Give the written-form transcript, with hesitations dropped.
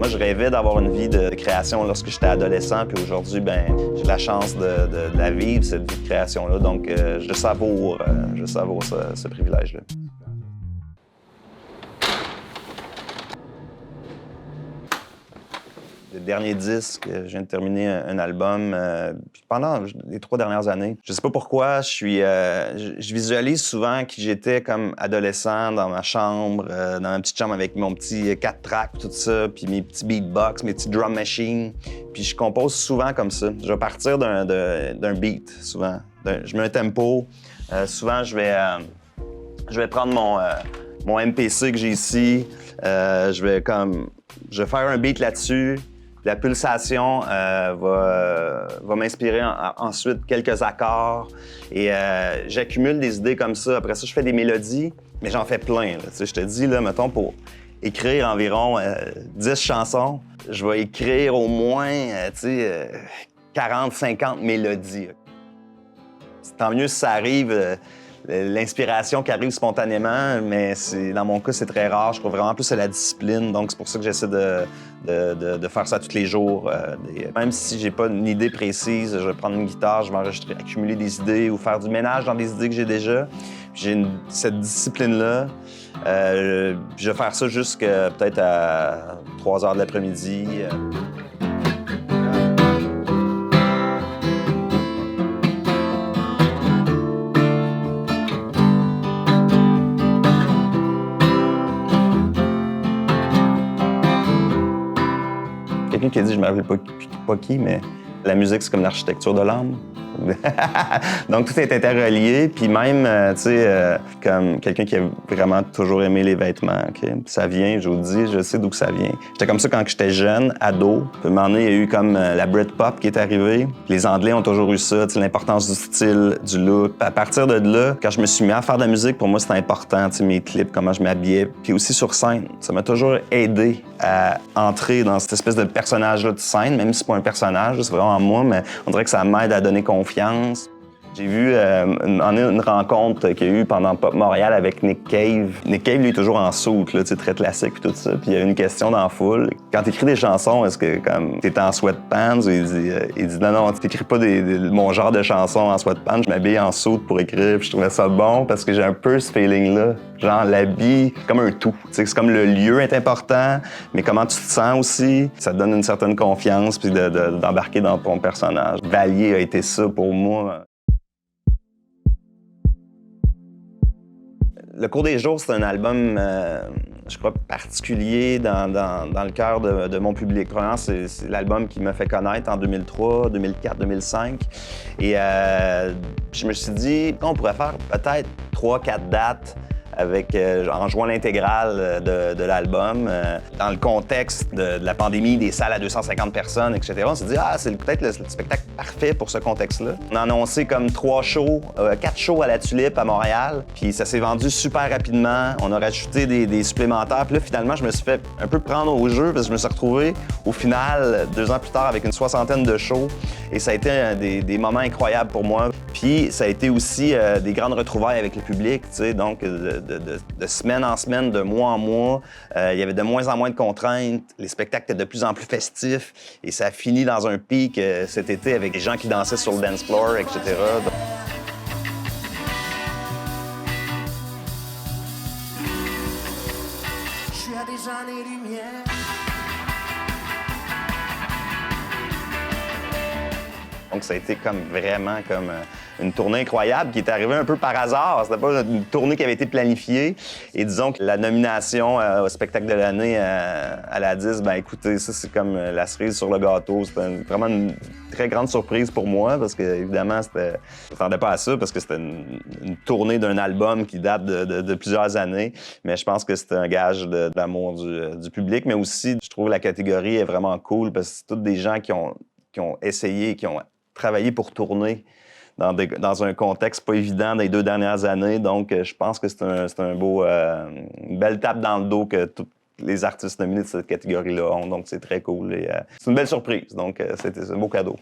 Moi, je rêvais d'avoir une vie de création lorsque j'étais adolescent, puis aujourd'hui, ben, j'ai la chance de la vivre, cette vie de création-là. Donc, je savoure ce privilège-là. Le dernier disque, je viens de terminer un album pendant les 3 dernières années. Je sais pas pourquoi, je visualise souvent qui j'étais comme adolescent dans ma chambre, dans ma petite chambre avec mon petit 4-track, tout ça, puis mes petits beatbox, mes petits drum machines. Puis je compose souvent comme ça. Je vais partir d'un beat, souvent. Je mets un tempo. Souvent, je vais prendre mon MPC que j'ai ici. Je vais faire un beat là-dessus. La pulsation va m'inspirer ensuite quelques accords et j'accumule des idées comme ça. Après ça, je fais des mélodies, mais j'en fais plein. Là. Je te dis, là, mettons, pour écrire environ 10 chansons, je vais écrire au moins 40, 50 mélodies. Tant mieux si ça arrive, l'inspiration qui arrive spontanément, mais dans mon cas, c'est très rare. Je crois vraiment plus à la discipline, donc c'est pour ça que j'essaie de faire ça tous les jours. Même si j'ai pas une idée précise, je vais prendre une guitare, je vais enregistrer, accumuler des idées ou faire du ménage dans des idées que j'ai déjà. J'ai cette discipline-là. Je vais faire ça jusqu'à peut-être à 3 heures de l'après-midi. Quelqu'un qui a dit, je ne me rappelle pas qui, mais la musique, c'est comme l'architecture de l'âme. Donc, tout est interrelié. Puis même, comme quelqu'un qui a vraiment toujours aimé les vêtements, okay? Ça vient, je vous dis, je sais d'où ça vient. J'étais comme ça quand j'étais jeune, ado. Puis à un moment donné, il y a eu comme la Britpop qui est arrivée. Les Anglais ont toujours eu ça, l'importance du style, du look. À partir de là, quand je me suis mis à faire de la musique, pour moi, c'était important, mes clips, comment je m'habillais. Puis aussi sur scène, ça m'a toujours aidé à entrer dans cette espèce de personnage-là de scène, même si c'est pas un personnage, c'est vraiment moi, mais on dirait que ça m'aide à donner confiance. J'ai vu une rencontre qu'il y a eu pendant Pop Montréal avec Nick Cave. Nick Cave, lui, est toujours en soute, là, très classique et tout ça. Puis il y a une question dans la foule. Quand tu écris des chansons, est-ce que comme t'es en sweatpants? Il dit non, t'écris pas mon genre de chansons en sweatpants. Je m'habille en soute pour écrire. Puis je trouvais ça bon parce que j'ai un peu ce feeling-là. Genre l'habit, comme un tout. C'est comme le lieu est important, mais comment tu te sens aussi. Ça te donne une certaine confiance puis d'embarquer dans ton personnage. Valier a été ça pour moi. Le cours des jours, c'est un album, je crois, particulier dans le cœur de mon public. Premièrement, c'est l'album qui m'a fait connaître en 2003, 2004, 2005. Et je me suis dit, on pourrait faire peut-être 3-4 dates en jouant l'intégrale de l'album. Dans le contexte de la pandémie, des salles à 250 personnes, etc., on s'est dit, c'est peut-être le spectacle parfait pour ce contexte-là. On a annoncé comme 4 shows à la Tulipe à Montréal, puis ça s'est vendu super rapidement. On a rajouté des supplémentaires, puis là, finalement, je me suis fait un peu prendre au jeu, parce que je me suis retrouvé, au final, 2 ans plus tard, avec une 60aine de shows, et ça a été des moments incroyables pour moi. Puis ça a été aussi des grandes retrouvailles avec le public, tu sais, donc de semaine en semaine, de mois en mois. Il y avait de moins en moins de contraintes. Les spectacles étaient de plus en plus festifs. Et ça a fini dans un pic cet été avec des gens qui dansaient sur le dance floor, etc. Je suis à des années-lumière. Donc, ça a été vraiment comme une tournée incroyable qui est arrivée un peu par hasard. C'était pas une tournée qui avait été planifiée. Et disons que la nomination au spectacle de l'année à la 10, ben écoutez, ça, c'est comme la cerise sur le gâteau. C'était vraiment une très grande surprise pour moi parce que, évidemment, je ne m'attendais pas à ça parce que c'était une tournée d'un album qui date de plusieurs années. Mais je pense que c'était un gage d'amour du public. Mais aussi, je trouve que la catégorie est vraiment cool parce que c'est tous des gens qui ont essayé, qui ont travaillé pour tourner dans un contexte pas évident dans les 2 dernières années. Donc, je pense que c'est une belle tape dans le dos que tous les artistes nominés de cette catégorie-là ont. Donc, c'est très cool. Et, c'est une belle surprise. Donc, c'est un beau cadeau.